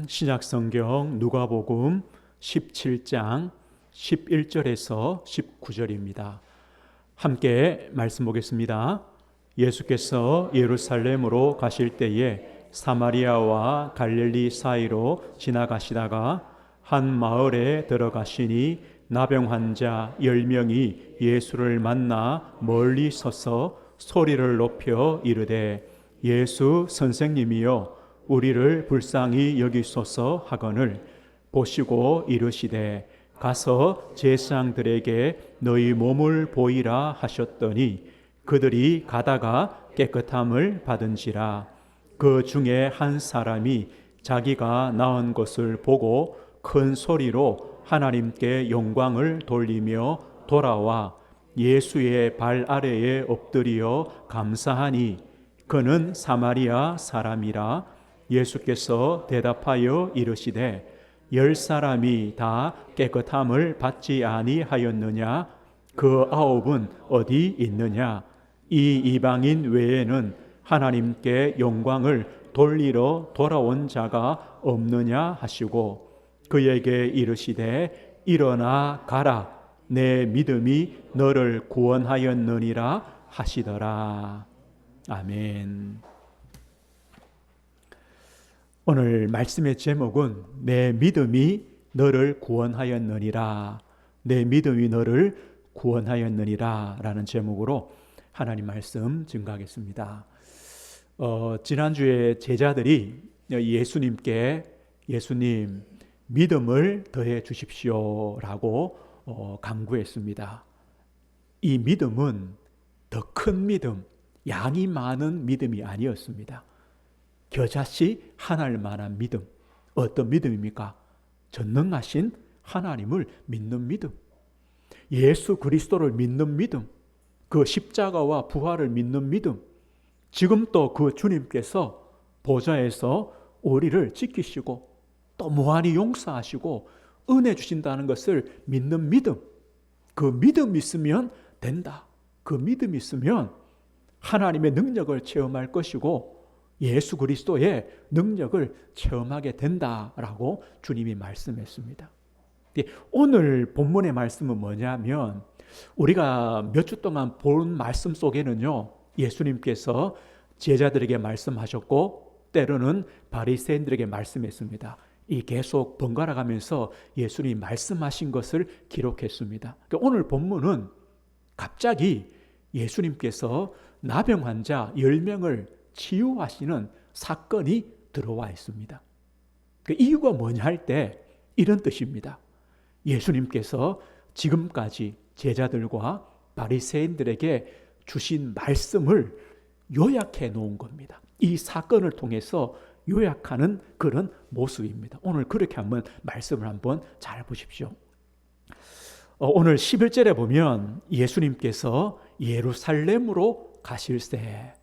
신약성경 누가복음 17장 11절에서 19절입니다. 함께 말씀 보겠습니다. 예수께서 예루살렘으로 가실 때에 사마리아와 갈릴리 사이로 지나가시다가 한 마을에 들어가시니 나병 환자 10명이 예수를 만나 멀리 서서 소리를 높여 이르되 예수 선생님이여 우리를 불쌍히 여기소서 하거늘 보시고 이르시되 가서 제사장들에게 너희 몸을 보이라 하셨더니 그들이 가다가 깨끗함을 받은지라. 그 중에 한 사람이 자기가 나은 것을 보고 큰 소리로 하나님께 영광을 돌리며 돌아와 예수의 발 아래에 엎드려 감사하니 그는 사마리아 사람이라. 예수께서 대답하여 이르시되 10사람이 다 깨끗함을 받지 아니하였느냐? 그 9은 어디 있느냐? 이 이방인 외에는 하나님께 영광을 돌리러 돌아온 자가 없느냐 하시고 그에게 이르시되 일어나 가라 내 믿음이 너를 구원하였느니라 하시더라. 아멘. 오늘 말씀의 제목은 내 믿음이 너를 구원하였느니라, 내 믿음이 너를 구원하였느니라 라는 제목으로 하나님 말씀 증거하겠습니다. 지난주에 제자들이 예수님께 예수님 믿음을 더해 주십시오 라고 간구했습니다. 이 믿음은 더 큰 믿음, 양이 많은 믿음이 아니었습니다. 겨자씨 하나일 만한 믿음. 어떤 믿음입니까? 전능하신 하나님을 믿는 믿음, 예수 그리스도를 믿는 믿음, 그 십자가와 부활을 믿는 믿음, 지금 또 그 주님께서 보좌에서 우리를 지키시고 또 무한히 용서하시고 은혜 주신다는 것을 믿는 믿음. 그 믿음 있으면 된다. 그 믿음 있으면 하나님의 능력을 체험할 것이고 예수 그리스도의 능력을 체험하게 된다라고 주님이 말씀했습니다. 오늘 본문의 말씀은 뭐냐면 우리가 몇 주 동안 본 말씀 속에는요, 예수님께서 제자들에게 말씀하셨고 때로는 바리새인들에게 말씀했습니다. 이 계속 번갈아 가면서 예수님이 말씀하신 것을 기록했습니다. 오늘 본문은 갑자기 예수님께서 나병 환자 10명을 치유하시는 사건이 들어와 있습니다. 그 이유가 뭐냐 할 때 이런 뜻입니다. 예수님께서 지금까지 제자들과 바리새인들에게 주신 말씀을 요약해 놓은 겁니다. 이 사건을 통해서 요약하는 그런 모습입니다. 오늘 그렇게 한번 말씀을 한번 잘 보십시오. 오늘 11절에 보면 예수님께서 예루살렘으로 가실새,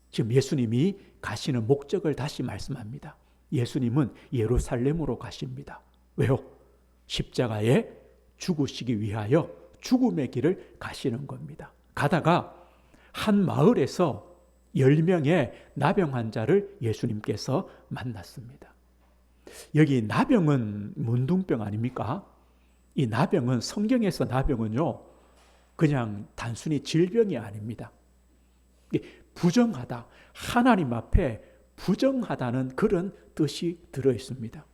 지금 예수님이 가시는 목적을 다시 말씀합니다. 예수님은 예루살렘으로 가십니다. 왜요? 십자가에 죽으시기 위하여 죽음의 길을 가시는 겁니다. 가다가 한 마을에서 10명의 나병 환자를 예수님께서 만났습니다. 여기 나병은 문둥병 아닙니까? 이 나병은, 성경에서 나병은요, 그냥 단순히 질병이 아닙니다. 부정하다, 하나님 앞에 부정하다는 그런 뜻이 들어있습니다.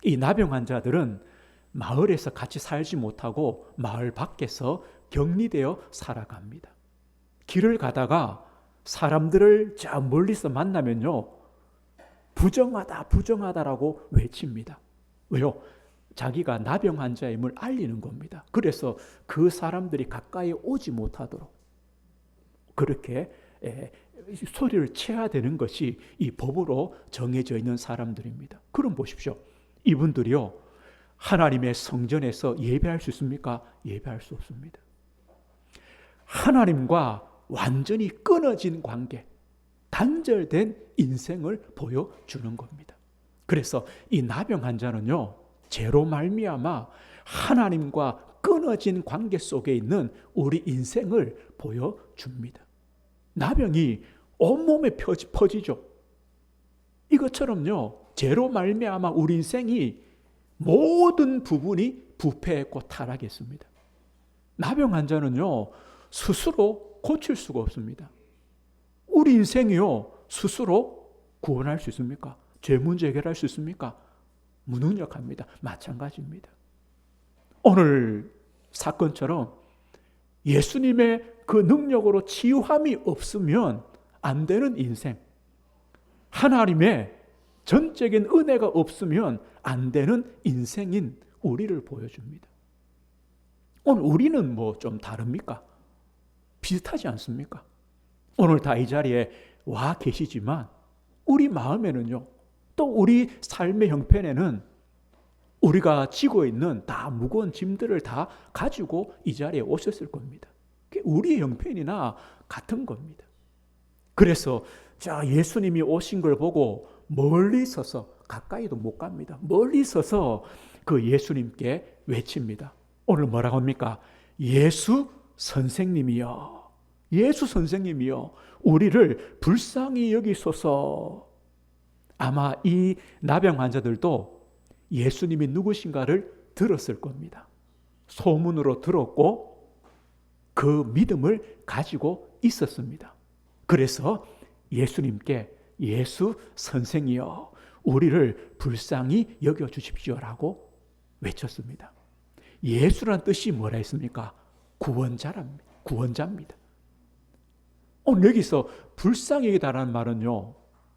이 나병 환자들은 마을에서 같이 살지 못하고 마을 밖에서 격리되어 살아갑니다. 길을 가다가 사람들을 저 멀리서 만나면요, 부정하다, 부정하다라고 외칩니다. 왜요? 자기가 나병 환자임을 알리는 겁니다. 그래서 그 사람들이 가까이 오지 못하도록 그렇게 소리를 쳐야 되는 것이 이 법으로 정해져 있는 사람들입니다. 그럼 보십시오. 이분들이요, 하나님의 성전에서 예배할 수 있습니까? 예배할 수 없습니다. 하나님과 완전히 끊어진 관계, 단절된 인생을 보여주는 겁니다. 그래서 이 나병 환자는요, 죄로 말미암아 하나님과 끊어진 관계 속에 있는 우리 인생을 보여줍니다. 나병이 온몸에 퍼지죠. 이것처럼요, 죄로 말미암아 우리 인생이 모든 부분이 부패했고 타락했습니다. 나병 환자는요, 스스로 고칠 수가 없습니다. 우리 인생이요, 스스로 구원할 수 있습니까? 죄 문제 해결할 수 있습니까? 무능력합니다. 마찬가지입니다. 오늘 사건처럼 예수님의 그 능력으로 치유함이 없으면 안 되는 인생, 하나님의 전적인 은혜가 없으면 안 되는 인생인 우리를 보여줍니다. 오늘 우리는 뭐 좀 다릅니까? 비슷하지 않습니까? 오늘 다 이 자리에 와 계시지만 우리 마음에는요, 또 우리 삶의 형편에는 우리가 지고 있는 다 무거운 짐들을 다 가지고 이 자리에 오셨을 겁니다. 우리의 형편이나 같은 겁니다. 그래서 자, 예수님이 오신 걸 보고 멀리 서서, 가까이도 못 갑니다. 멀리 서서 그 예수님께 외칩니다. 오늘 뭐라고 합니까? 예수 선생님이여, 예수 선생님이여, 우리를 불쌍히 여기소서. 아마 이 나병 환자들도 예수님이 누구신가를 들었을 겁니다. 소문으로 들었고 그 믿음을 가지고 있었습니다. 그래서 예수님께 예수 선생이여, 우리를 불쌍히 여겨주십시오라고 외쳤습니다. 예수란 뜻이 뭐라 했습니까? 구원자입니다. 오늘 여기서 불쌍히 여기다라는 말은요,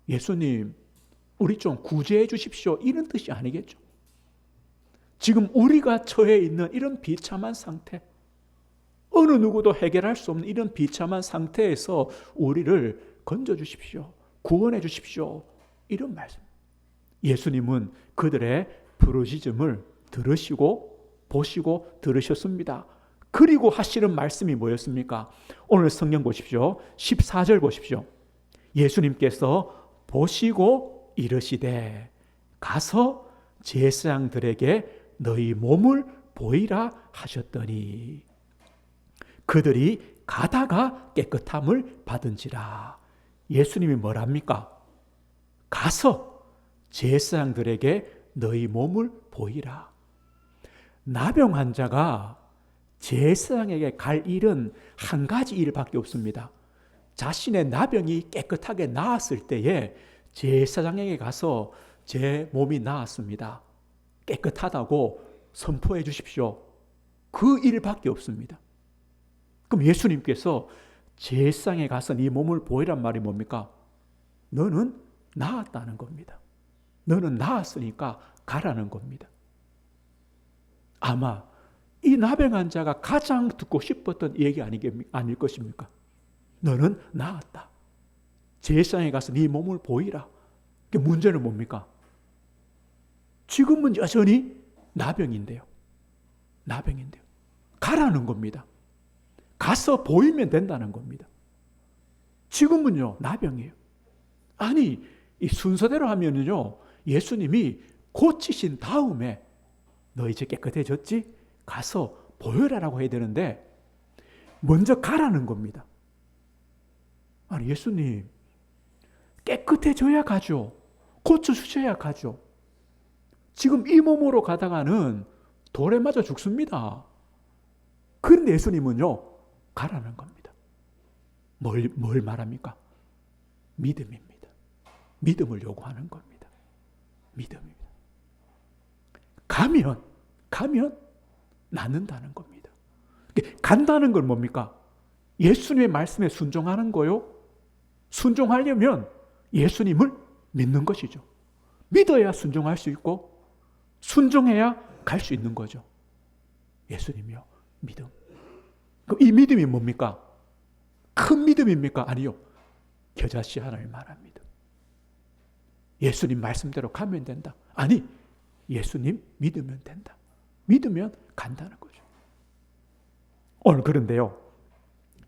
예수님 우리 좀 구제해 주십시오 이런 뜻이 아니겠죠. 지금 우리가 처해 있는 이런 비참한 상태, 어느 누구도 해결할 수 없는 이런 비참한 상태에서 우리를 건져 주십시오, 구원해 주십시오, 이런 말씀. 예수님은 그들의 부르짖음을 들으시고 보시고 들으셨습니다. 그리고 하시는 말씀이 뭐였습니까? 오늘 성경 보십시오. 14절 보십시오. 예수님께서 보시고 이르시되 가서 제사장들에게 너희 몸을 보이라 하셨더니 그들이 가다가 깨끗함을 받은지라. 예수님이 뭐랍니까? 가서 제사장들에게 너희 몸을 보이라. 나병 환자가 제사장에게 갈 일은 한 가지 일밖에 없습니다. 자신의 나병이 깨끗하게 나았을 때에 제사장에게 가서 제 몸이 나았습니다, 깨끗하다고 선포해 주십시오, 그 일밖에 없습니다. 그럼 예수님께서 제사장에 가서 네 몸을 보이란 말이 뭡니까? 너는 나았다는 겁니다. 너는 나았으니까 가라는 겁니다. 아마 이 나병 환자가 가장 듣고 싶었던 얘기 아닐 것입니까? 너는 나았다. 제사장에 가서 네 몸을 보이라. 문제는 뭡니까? 지금은 여전히 나병인데요. 가라는 겁니다. 가서 보이면 된다는 겁니다. 지금은요, 나병이에요. 아니, 이 순서대로 하면은요, 예수님이 고치신 다음에 너 이제 깨끗해졌지? 가서 보여라라고 해야 되는데 먼저 가라는 겁니다. 아니, 예수님 깨끗해져야 가죠. 고쳐주셔야 가죠. 지금 이 몸으로 가다가는 돌에 맞아 죽습니다. 그런데 예수님은요, 가라는 겁니다. 뭘 말합니까? 믿음입니다. 믿음을 요구하는 겁니다. 믿음입니다. 가면 낫는다는 겁니다. 간다는 건 뭡니까? 예수님의 말씀에 순종하는 거요. 순종하려면 예수님을 믿는 것이죠. 믿어야 순종할 수 있고 순종해야 갈 수 있는 거죠. 예수님이요, 믿음. 그럼 이 믿음이 뭡니까? 큰 믿음입니까? 아니요. 겨자씨 하나를 말한 믿음. 예수님 말씀대로 가면 된다. 아니, 예수님 믿으면 된다. 믿으면 간다는 거죠. 오늘 그런데요,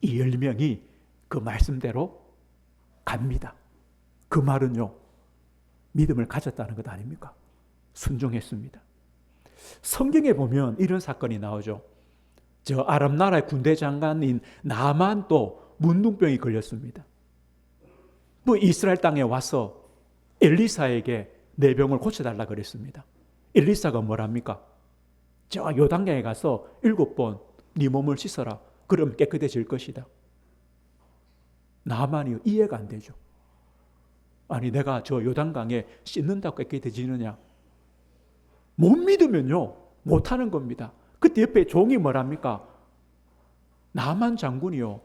이 10명이 그 말씀대로 갑니다. 그 말은요, 믿음을 가졌다는 것 아닙니까? 순종했습니다. 성경에 보면 이런 사건이 나오죠. 저 아람 나라의 군대 장관인 나만도 문둥병이 걸렸습니다. 뭐 이스라엘 땅에 와서 엘리사에게 내 병을 고쳐달라 그랬습니다. 엘리사가 뭐랍니까? 저 요단강에 가서 7번 네 몸을 씻어라. 그럼 깨끗해질 것이다. 나만이 이해가 안 되죠. 아니 내가 저 요단강에 씻는다고 깨끗해지느냐? 못 믿으면요 못하는 겁니다. 그때 옆에 종이 뭐랍니까? 나만 장군이요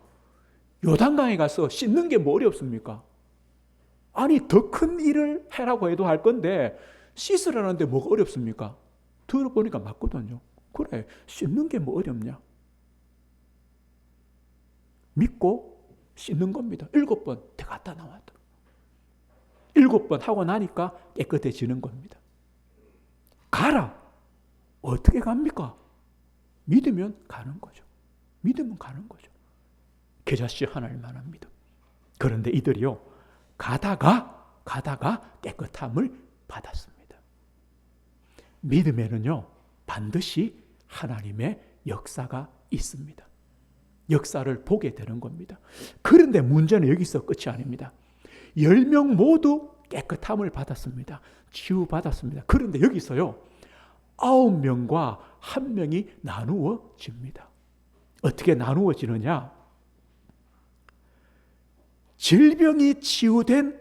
요단강에 가서 씻는 게 뭐 어렵습니까? 아니 더 큰 일을 해라고 해도 할 건데 씻으라는데 뭐가 어렵습니까? 들어보니까 맞거든요. 그래 씻는 게 뭐 어렵냐? 믿고 씻는 겁니다. 7번 들어갔다 나왔다. 7번 하고 나니까 깨끗해지는 겁니다. 가라. 어떻게 갑니까? 믿으면 가는 거죠. 믿으면 가는 거죠. 겨자씨 하나님만한 믿음. 그런데 이들이요 가다가 깨끗함을 받았습니다. 믿음에는요 반드시 하나님의 역사가 있습니다. 역사를 보게 되는 겁니다. 그런데 문제는 여기서 끝이 아닙니다. 10명 모두 깨끗함을 받았습니다. 치유받았습니다. 그런데 여기서요 9명과 1명이 나누어집니다. 어떻게 나누어지느냐? 질병이 치유된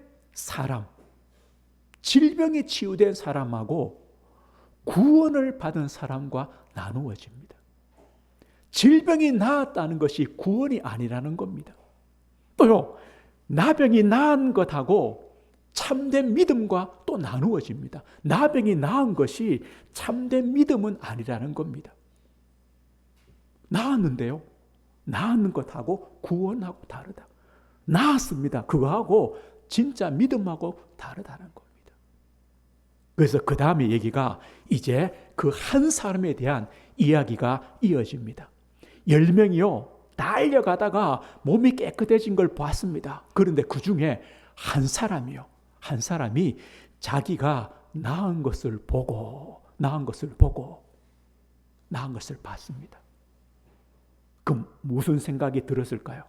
사람하고 구원을 받은 사람과 나누어집니다. 질병이 나았다는 것이 구원이 아니라는 겁니다. 또요, 나병이 나은 것하고 참된 믿음과 또 나누어집니다. 나병이 나은 것이 참된 믿음은 아니라는 겁니다. 나았는데요, 나은 것하고 구원하고 다르다. 나았습니다. 그거하고 진짜 믿음하고 다르다는 겁니다. 그래서 그 다음에 얘기가 이제 그 한 사람에 대한 이야기가 이어집니다. 10명이요 달려가다가 몸이 깨끗해진 걸 봤습니다. 그런데 그 중에 한 사람이 자기가 나은 것을 보고 나은 것을 봤습니다. 그럼 무슨 생각이 들었을까요?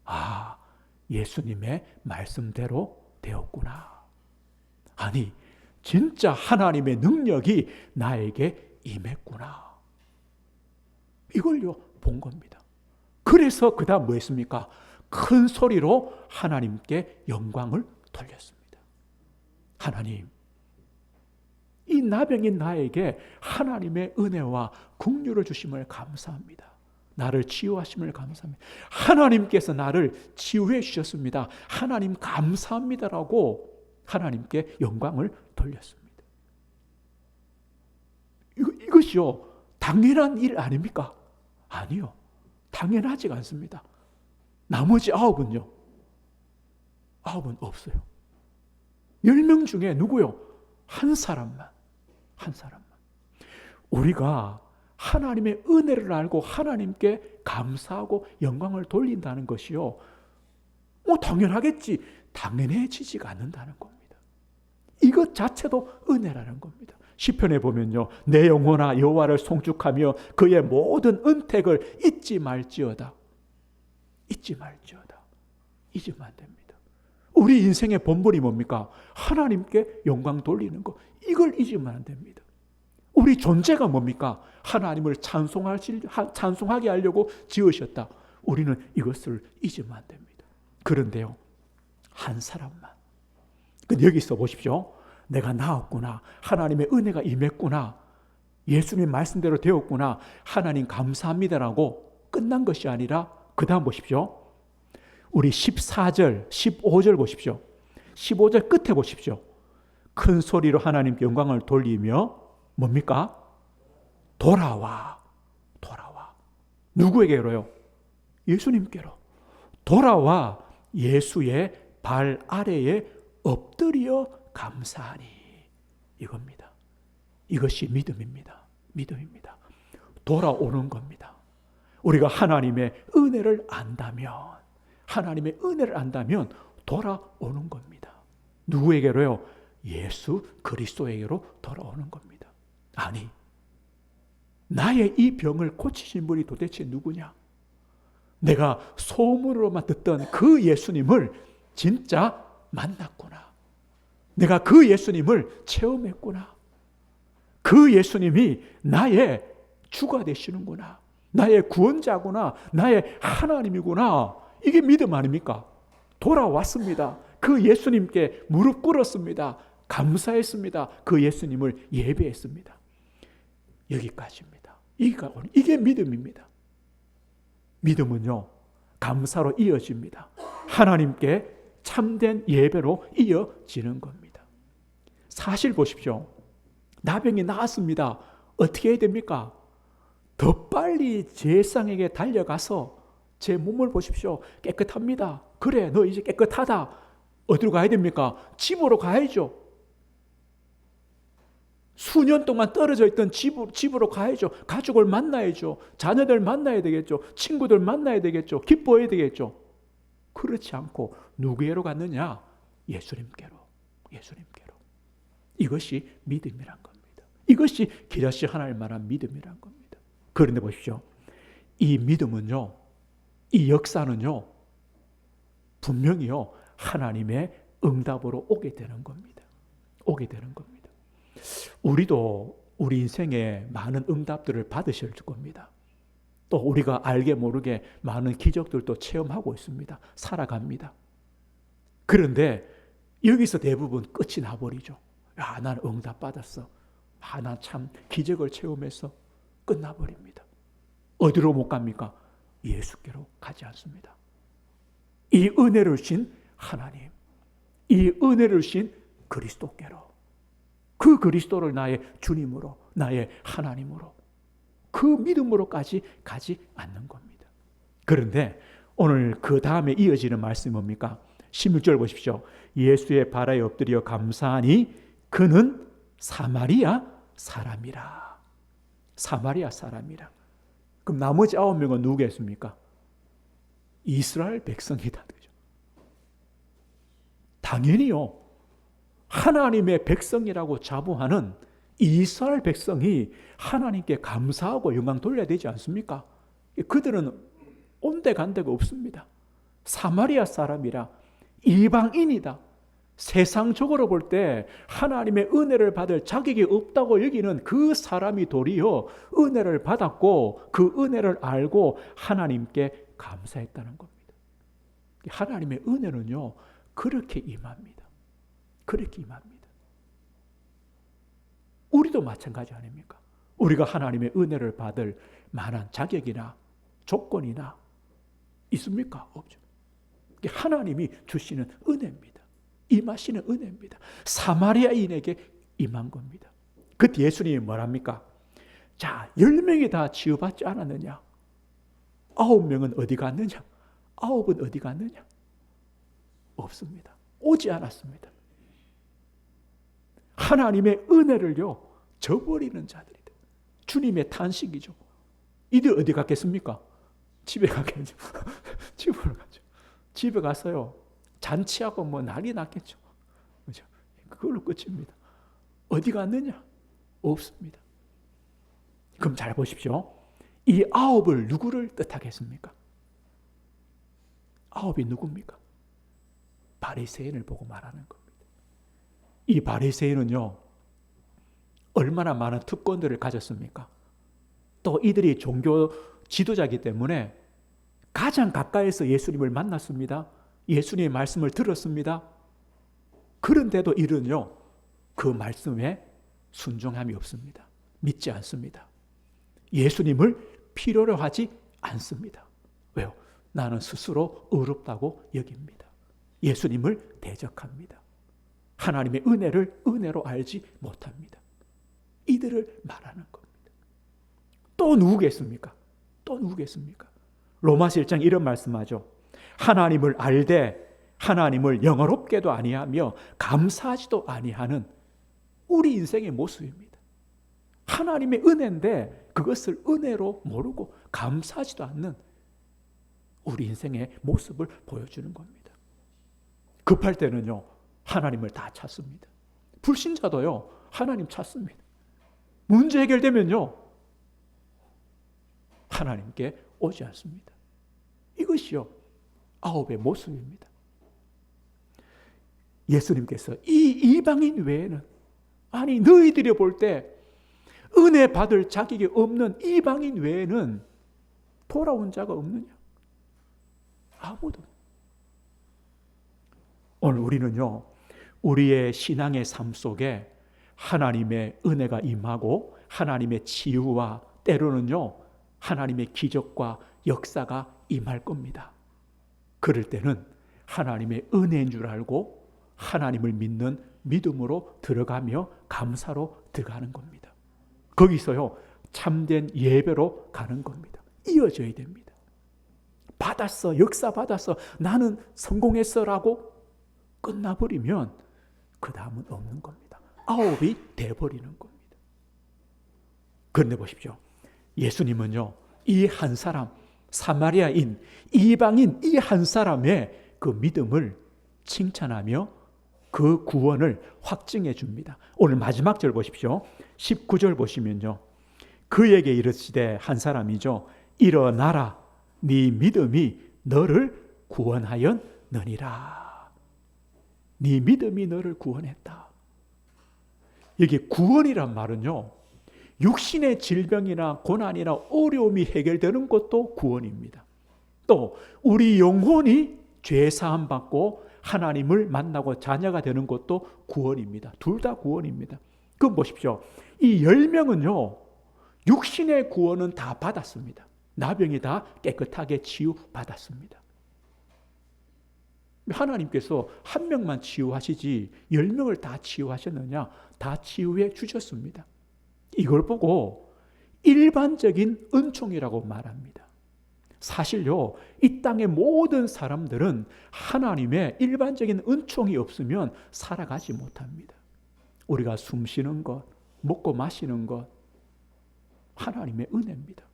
아, 예수님의 말씀대로 되었구나. 아니, 진짜 하나님의 능력이 나에게 임했구나. 이걸요 본 겁니다. 그래서 그 다음 뭐 했습니까? 큰 소리로 하나님께 영광을 돌렸습니다. 하나님, 이 나병인 나에게 하나님의 은혜와 긍휼을 주심을 감사합니다. 나를 치유하심을 감사합니다. 하나님께서 나를 치유해 주셨습니다. 하나님 감사합니다라고 하나님께 영광을 돌렸습니다. 이것이요 당연한 일 아닙니까? 아니요. 당연하지가 않습니다. 나머지 9은요. 9은 없어요. 10명 중에 누구요? 한 사람만. 우리가 하나님의 은혜를 알고 하나님께 감사하고 영광을 돌린다는 것이요. 당연하겠지. 당연해지지가 않는다는 겁니다. 이것 자체도 은혜라는 겁니다. 시편에 보면요. 내 영혼아 여호와를 송축하며 그의 모든 은택을 잊지 말지어다. 잊으면 안 됩니다. 우리 인생의 본분이 뭡니까? 하나님께 영광 돌리는 것. 이걸 잊으면 안 됩니다. 우리 존재가 뭡니까? 하나님을 찬송하게 하려고 지으셨다. 우리는 이것을 잊으면 안 됩니다. 그런데요. 한 사람만. 근데 여기서 보십시오. 내가 나았구나. 하나님의 은혜가 임했구나. 예수님 말씀대로 되었구나. 하나님 감사합니다라고 끝난 것이 아니라 그 다음 보십시오. 우리 14절, 15절 보십시오. 15절 끝에 보십시오. 큰 소리로 하나님께 영광을 돌리며 뭡니까? 돌아와. 누구에게로요? 예수님께로. 돌아와 예수의 발 아래에 엎드려 감사하니. 이겁니다. 이것이 믿음입니다. 돌아오는 겁니다. 우리가 하나님의 은혜를 안다면 돌아오는 겁니다. 누구에게로요? 예수 그리스도에게로 돌아오는 겁니다. 아니, 나의 이 병을 고치신 분이 도대체 누구냐? 내가 소문으로만 듣던 그 예수님을 진짜 만났구나. 내가 그 예수님을 체험했구나. 그 예수님이 나의 주가 되시는구나. 나의 구원자구나. 나의 하나님이구나. 이게 믿음 아닙니까? 돌아왔습니다. 그 예수님께 무릎 꿇었습니다. 감사했습니다. 그 예수님을 예배했습니다. 여기까지입니다. 이게 믿음입니다. 믿음은요, 감사로 이어집니다. 하나님께 참된 예배로 이어지는 겁니다. 사실 보십시오. 나병이 나았습니다. 어떻게 해야 됩니까? 더 빨리 제상에게 달려가서 제 몸을 보십시오. 깨끗합니다. 그래, 너 이제 깨끗하다. 어디로 가야 됩니까? 집으로 가야죠. 수년 동안 떨어져 있던 집으로 가야죠. 가족을 만나야죠. 자녀들 만나야 되겠죠. 친구들 만나야 되겠죠. 기뻐해야 되겠죠. 그렇지 않고 누구에로 갔느냐? 예수님께로. 예수님께로. 이것이 믿음이란 겁니다. 이것이 기라시 하나님 말한 믿음이란 겁니다. 그런데 보십시오. 이 믿음은요, 이 역사는요, 분명히요, 하나님의 응답으로 오게 되는 겁니다. 오게 되는 겁니다. 우리도 우리 인생에 많은 응답들을 받으실 겁니다. 또 우리가 알게 모르게 많은 기적들도 체험하고 있습니다. 살아갑니다. 그런데 여기서 대부분 끝이 나버리죠. 야, 나는 응답 받았어. 아, 난 참 기적을 체험해서 끝나버립니다. 어디로 못 갑니까? 예수께로 가지 않습니다. 이 은혜를 주신 하나님, 이 은혜를 주신 그리스도께로, 그 그리스도를 나의 주님으로, 나의 하나님으로, 그 믿음으로까지 가지 않는 겁니다. 그런데 오늘 그 다음에 이어지는 말씀이 뭡니까? 16절 보십시오. 예수의 발에 엎드려 감사하니 그는 사마리아 사람이라. 사마리아 사람이라. 그럼 나머지 9명은 누구겠습니까? 이스라엘 백성이다. 그죠? 당연히요. 하나님의 백성이라고 자부하는 이스라엘 백성이 하나님께 감사하고 영광 돌려야 되지 않습니까? 그들은 온데간데가 없습니다. 사마리아 사람이라 이방인이다. 세상적으로 볼 때 하나님의 은혜를 받을 자격이 없다고 여기는 그 사람이 도리어 은혜를 받았고 그 은혜를 알고 하나님께 감사했다는 겁니다. 하나님의 은혜는요, 그렇게 임합니다. 그렇게 임합니다. 우리도 마찬가지 아닙니까? 우리가 하나님의 은혜를 받을 만한 자격이나 조건이나 있습니까? 없죠. 하나님이 주시는 은혜입니다. 임하시는 은혜입니다. 사마리아인에게 임한 겁니다. 그때 예수님이 뭐랍니까? 자, 10명이 다 치유받지 않았느냐? 9명은 어디 갔느냐? 9은 어디 갔느냐? 없습니다. 오지 않았습니다. 하나님의 은혜를요, 저버리는 자들이다. 주님의 탄식이죠. 이들 어디 갔겠습니까? 집에 갔겠죠. 집으로 가죠. 집에 가서요, 잔치하고 뭐 난리 났겠죠. 그죠? 그걸로 끝입니다. 어디 갔느냐? 없습니다. 그럼 잘 보십시오. 이 9을 누구를 뜻하겠습니까? 9이 누굽니까? 바리새인을 보고 말하는 겁니다. 이 바리새인은요, 얼마나 많은 특권들을 가졌습니까? 또 이들이 종교 지도자이기 때문에 가장 가까이서 예수님을 만났습니다. 예수님의 말씀을 들었습니다. 그런데도 이들은요, 그 말씀에 순종함이 없습니다. 믿지 않습니다. 예수님을 필요로 하지 않습니다. 왜요? 나는 스스로 의롭다고 여깁니다. 예수님을 대적합니다. 하나님의 은혜를 은혜로 알지 못합니다. 이들을 말하는 겁니다. 또 누구겠습니까? 또 누구겠습니까? 로마서 1장 이런 말씀하죠. 하나님을 알되 하나님을 영화롭게도 아니하며 감사하지도 아니하는 우리 인생의 모습입니다. 하나님의 은혜인데 그것을 은혜로 모르고 감사하지도 않는 우리 인생의 모습을 보여주는 겁니다. 급할 때는요, 하나님을 다 찾습니다. 불신자도요, 하나님 찾습니다. 문제 해결되면요, 하나님께 오지 않습니다. 이것이요, 9의 모습입니다. 예수님께서 이 이방인 외에는, 아니 너희들이 볼 때 은혜 받을 자격이 없는 이방인 외에는 돌아온 자가 없느냐? 아무도. 오늘 우리는요, 우리의 신앙의 삶 속에 하나님의 은혜가 임하고 하나님의 치유와 때로는요 하나님의 기적과 역사가 임할 겁니다. 그럴 때는 하나님의 은혜인 줄 알고 하나님을 믿는 믿음으로 들어가며 감사로 들어가는 겁니다. 거기서요 참된 예배로 가는 겁니다. 이어져야 됩니다. 받았어, 역사 받았어, 나는 성공했어라고 끝나버리면 그 다음은 없는 겁니다. 아홉이 돼버리는 겁니다. 그런데 보십시오. 예수님은요 이 한 사람, 사마리아인, 이방인 이 한 사람의 그 믿음을 칭찬하며 그 구원을 확증해 줍니다. 오늘 마지막 절 보십시오. 19절 보시면요, 그에게 이르시되, 한 사람이죠, 일어나라, 네 믿음이 너를 구원하였느니라. 네 믿음이 너를 구원했다. 여기 구원이란 말은요 육신의 질병이나 고난이나 어려움이 해결되는 것도 구원입니다. 또 우리 영혼이 죄 사함 받고 하나님을 만나고 자녀가 되는 것도 구원입니다. 둘 다 구원입니다. 그럼 보십시오. 이 10명은요 육신의 구원은 다 받았습니다. 나병이 다 깨끗하게 치유받았습니다. 하나님께서 한 명만 치유하시지 10명을 다 치유하셨느냐? 다 치유해 주셨습니다. 이걸 보고 일반적인 은총이라고 말합니다. 사실요, 이 땅의 모든 사람들은 하나님의 일반적인 은총이 없으면 살아가지 못합니다. 우리가 숨 쉬는 것, 먹고 마시는 것, 하나님의 은혜입니다.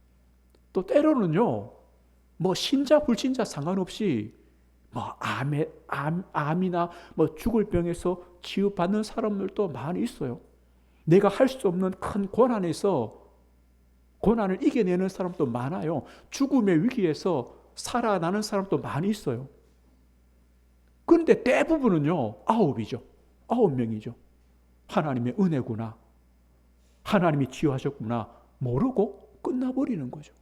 또 때로는요, 뭐 신자 불신자 상관없이 뭐 암이나 뭐 죽을 병에서 치유받는 사람들도 많이 있어요. 내가 할 수 없는 큰 고난에서 고난을 이겨내는 사람도 많아요. 죽음의 위기에서 살아나는 사람도 많이 있어요. 그런데 대부분은요 9이죠. 9명이죠. 하나님의 은혜구나, 하나님이 치유하셨구나 모르고 끝나버리는 거죠.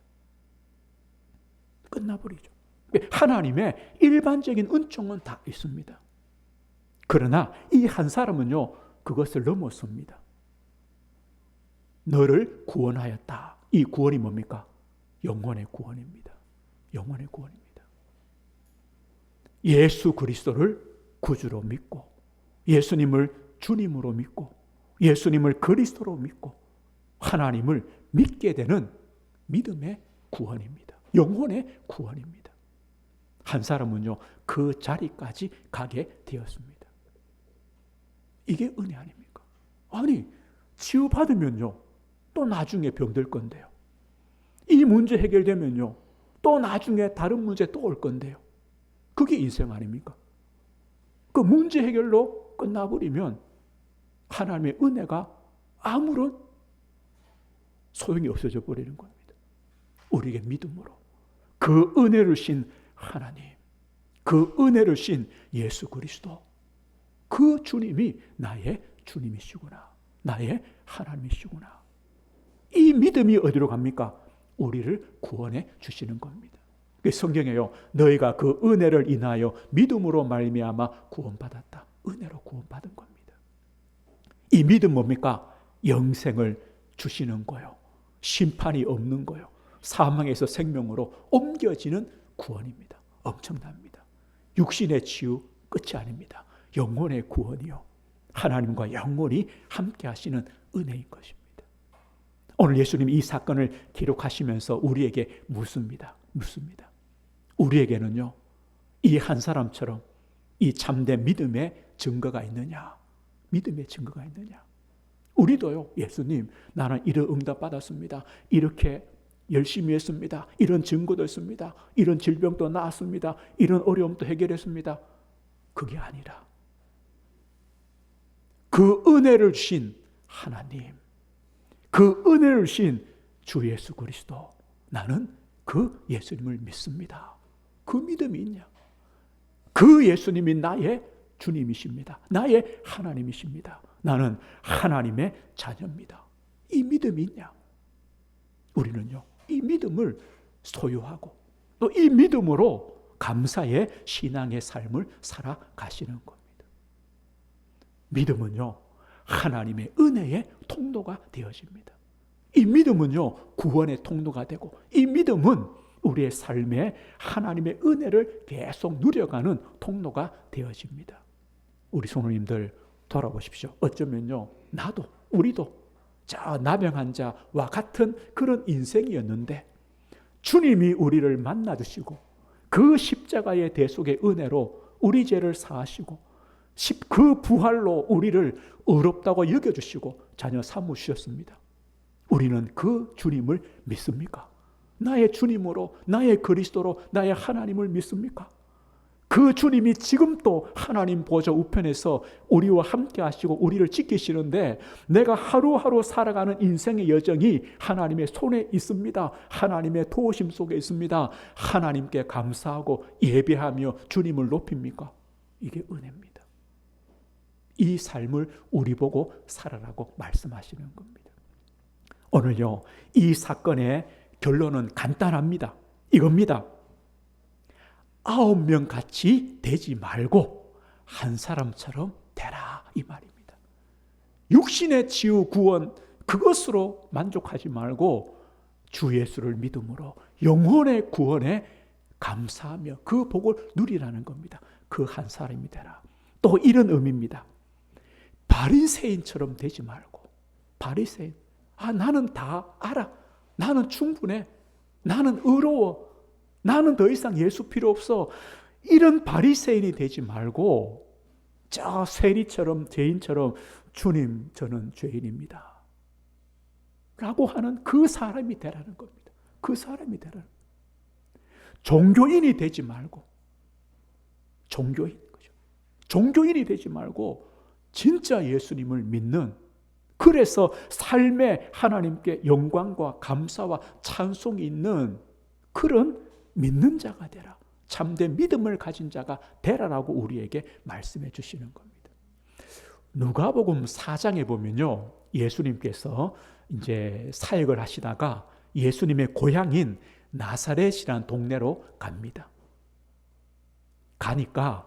끝나버리죠. 하나님의 일반적인 은총은 다 있습니다. 그러나 이 한 사람은요 그것을 넘어섭니다. 너를 구원하였다. 이 구원이 뭡니까? 영혼의 구원입니다. 영혼의 구원입니다. 예수 그리스도를 구주로 믿고, 예수님을 주님으로 믿고, 예수님을 그리스도로 믿고 하나님을 믿게 되는 믿음의 구원입니다. 영혼의 구원입니다. 한 사람은요 그 자리까지 가게 되었습니다. 이게 은혜 아닙니까? 아니 치유받으면요 또 나중에 병들 건데요. 이 문제 해결되면요 또 나중에 다른 문제 또 올 건데요. 그게 인생 아닙니까? 그 문제 해결로 끝나버리면 하나님의 은혜가 아무런 소용이 없어져 버리는 겁니다. 우리에게 믿음으로 그 은혜를 신 하나님, 그 은혜를 신 예수 그리스도, 그 주님이 나의 주님이시구나, 나의 하나님이시구나. 이 믿음이 어디로 갑니까? 우리를 구원해 주시는 겁니다. 성경에요, 너희가 그 은혜를 인하여 믿음으로 말미암아 구원받았다. 은혜로 구원받은 겁니다. 이 믿음 뭡니까? 영생을 주시는 거요, 심판이 없는 거요, 사망에서 생명으로 옮겨지는 구원입니다. 엄청납니다. 육신의 치유 끝이 아닙니다. 영혼의 구원이요, 하나님과 영원히 함께 하시는 은혜인 것입니다. 오늘 예수님이 이 사건을 기록하시면서 우리에게 묻습니다. 우리에게는요 이 한 사람처럼 이 참된 믿음의 증거가 있느냐? 믿음의 증거가 있느냐? 우리도요, 예수님 나는 이런 응답 받았습니다, 이렇게 열심히 했습니다, 이런 증거도 있습니다, 이런 질병도 나았습니다, 이런 어려움도 해결했습니다. 그게 아니라 그 은혜를 주신 하나님, 그 은혜를 주신 주 예수 그리스도, 나는 그 예수님을 믿습니다. 그 믿음이 있냐? 그 예수님이 나의 주님이십니다. 나의 하나님이십니다. 나는 하나님의 자녀입니다. 이 믿음이 있냐? 우리는요, 이 믿음을 소유하고 또 이 믿음으로 감사의 신앙의 삶을 살아가시는 겁니다. 믿음은요, 하나님의 은혜의 통로가 되어집니다. 이 믿음은요, 구원의 통로가 되고, 이 믿음은 우리의 삶에 하나님의 은혜를 계속 누려가는 통로가 되어집니다. 우리 성도님들 돌아보십시오. 어쩌면요, 나도, 우리도 저 나병 자와 같은 그런 인생이었는데 주님이 우리를 만나주시고 그 십자가의 대속의 은혜로 우리 죄를 사하시고 그 부활로 우리를 의롭다고 여겨주시고 자녀 삼으셨습니다. 우리는 그 주님을 믿습니까? 나의 주님으로, 나의 그리스도로 나의 하나님을 믿습니까? 그 주님이 지금도 하나님 보좌 우편에서 우리와 함께 하시고 우리를 지키시는데 내가 하루하루 살아가는 인생의 여정이 하나님의 손에 있습니다. 하나님의 도우심 속에 있습니다. 하나님께 감사하고 예배하며 주님을 높입니까? 이게 은혜입니다. 이 삶을 우리 보고 살아라고 말씀하시는 겁니다. 오늘요, 이 사건의 결론은 간단합니다. 이겁니다. 9명 같이 되지 말고 한 사람처럼 되라, 이 말입니다. 육신의 치유 구원 그것으로 만족하지 말고 주 예수를 믿음으로 영혼의 구원에 감사하며 그 복을 누리라는 겁니다. 그 한 사람이 되라. 또 이런 의미입니다. 바리새인처럼 되지 말고, 바리새인, 나는 다 알아, 나는 충분해, 나는 의로워, 나는 더 이상 예수 필요 없어, 이런 바리새인이 되지 말고 저 세리처럼, 죄인처럼 주님, 저는 죄인입니다 라고 하는 그 사람이 되라는 겁니다. 그 사람이 되라는 겁니다. 종교인이 되지 말고, 종교인, 그죠? 종교인이 되지 말고 진짜 예수님을 믿는, 그래서 삶에 하나님께 영광과 감사와 찬송이 있는 그런 믿는 자가 되라. 참된 믿음을 가진 자가 되라라고 우리에게 말씀해 주시는 겁니다. 누가복음 4장에 보면요, 예수님께서 이제 사역을 하시다가 예수님의 고향인 나사렛이라는 동네로 갑니다. 가니까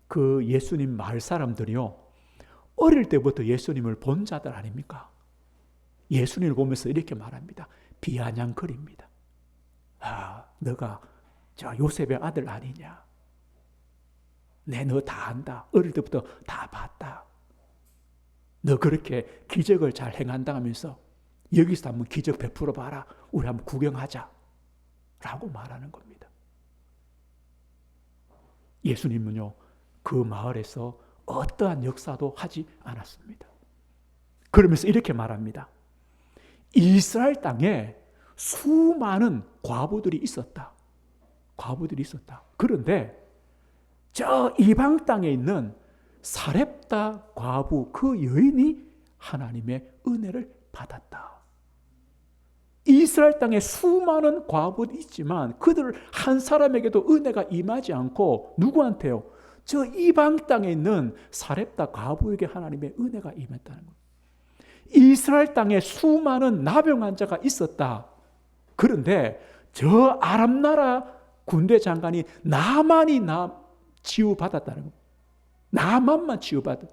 그 예수님 마을 사람들이요, 어릴 때부터 예수님을 본 자들 아닙니까? 예수님을 보면서 이렇게 말합니다. 비아냥거립니다. 너가 저 요셉의 아들 아니냐? 너 다 안다. 어릴 때부터 다 봤다. 너 그렇게 기적을 잘 행한다 하면서 여기서 한번 기적 베풀어 봐라. 우리 한번 구경하자. 라고 말하는 겁니다. 예수님은요, 그 마을에서 어떠한 역사도 하지 않았습니다. 그러면서 이렇게 말합니다. 이스라엘 땅에 수많은 과부들이 있었다. 과부들이 있었다. 그런데 저 이방 땅에 있는 사렙다 과부, 그 여인이 하나님의 은혜를 받았다. 이스라엘 땅에 수많은 과부들이 있지만 그들 한 사람에게도 은혜가 임하지 않고 누구한테요? 저 이방 땅에 있는 사렙다 과부에게 하나님의 은혜가 임했다는 거예요. 이스라엘 땅에 수많은 나병 환자가 있었다. 그런데 저 아람 나라 군대 장관이 나만이 치유받았다는 거예요. 나만만 치유받았다.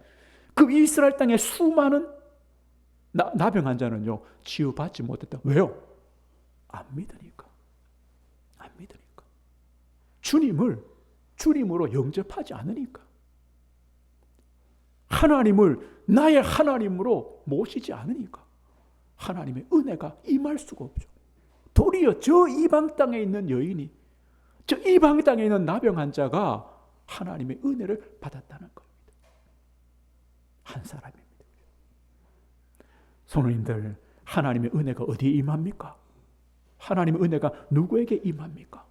그 이스라엘 땅에 수많은 나병 환자는요, 치유받지 못했다. 왜요? 안 믿으니까. 안 믿으니까. 주님으로 영접하지 않으니까. 하나님을 나의 하나님으로 모시지 않으니까 하나님의 은혜가 임할 수가 없죠. 도리어 저 이방 땅에 있는 여인이, 저 이방 땅에 있는 나병 환자가 하나님의 은혜를 받았다는 겁니다. 한 사람입니다. 성도님들, 하나님의 은혜가 어디에 임합니까? 하나님의 은혜가 누구에게 임합니까?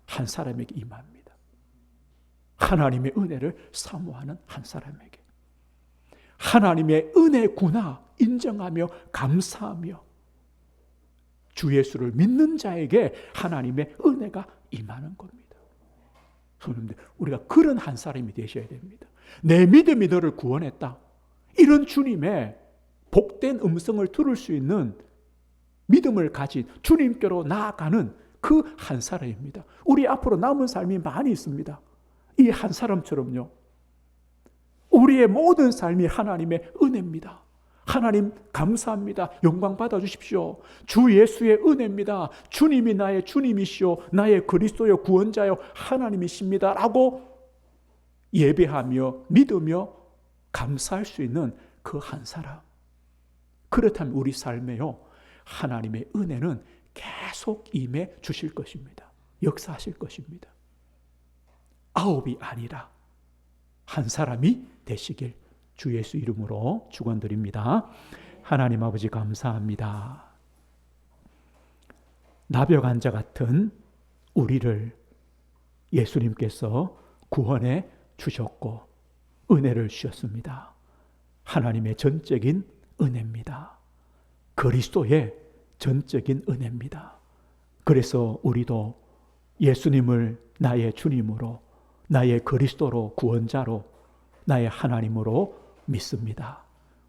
한 사람에게 임합니다. 하나님의 은혜를 사모하는 한 사람에게. 하나님의 은혜구나 인정하며 감사하며 주 예수를 믿는 자에게 하나님의 은혜가 임하는 겁니다. 성도님들, 우리가 그런 한 사람이 되셔야 됩니다. 내 믿음이 너를 구원했다. 이런 주님의 복된 음성을 들을 수 있는 믿음을 가진 주님께로 나아가는 그 한 사람입니다. 우리 앞으로 남은 삶이 많이 있습니다. 이 한 사람처럼요. 우리의 모든 삶이 하나님의 은혜입니다. 하나님 감사합니다. 영광 받아주십시오. 주 예수의 은혜입니다. 주님이 나의 주님이시오. 나의 그리스도요 구원자요 하나님이십니다. 라고 예배하며 믿으며 감사할 수 있는 그 한 사람. 그렇다면 우리 삶에요 하나님의 은혜는 계속 임해 주실 것입니다. 역사하실 것입니다. 아홉이 아니라 한 사람이 되시길 주 예수 이름으로 축원드립니다. 하나님 아버지 감사합니다. 나병환자 같은 우리를 예수님께서 구원해 주셨고 은혜를 주셨습니다. 하나님의 전적인 은혜입니다. 그리스도의 전적인 은혜입니다. 그래서 우리도 예수님을 나의 주님으로, 나의 그리스도로, 구원자로, 나의 하나님으로 믿습니다.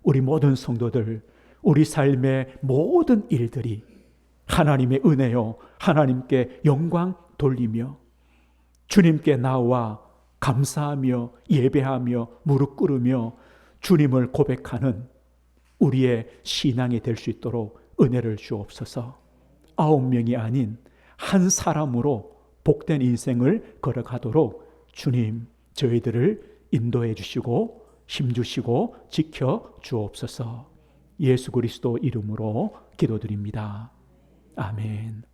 우리 모든 성도들, 우리 삶의 모든 일들이 하나님의 은혜요, 하나님께 영광 돌리며 주님께 나와 감사하며 예배하며 무릎 꿇으며 주님을 고백하는 우리의 신앙이 될 수 있도록 은혜를 주옵소서. 9명이 아닌 한 사람으로 복된 인생을 걸어가도록 주님 저희들을 인도해 주시고 힘주시고 지켜 주옵소서. 예수 그리스도 이름으로 기도드립니다. 아멘.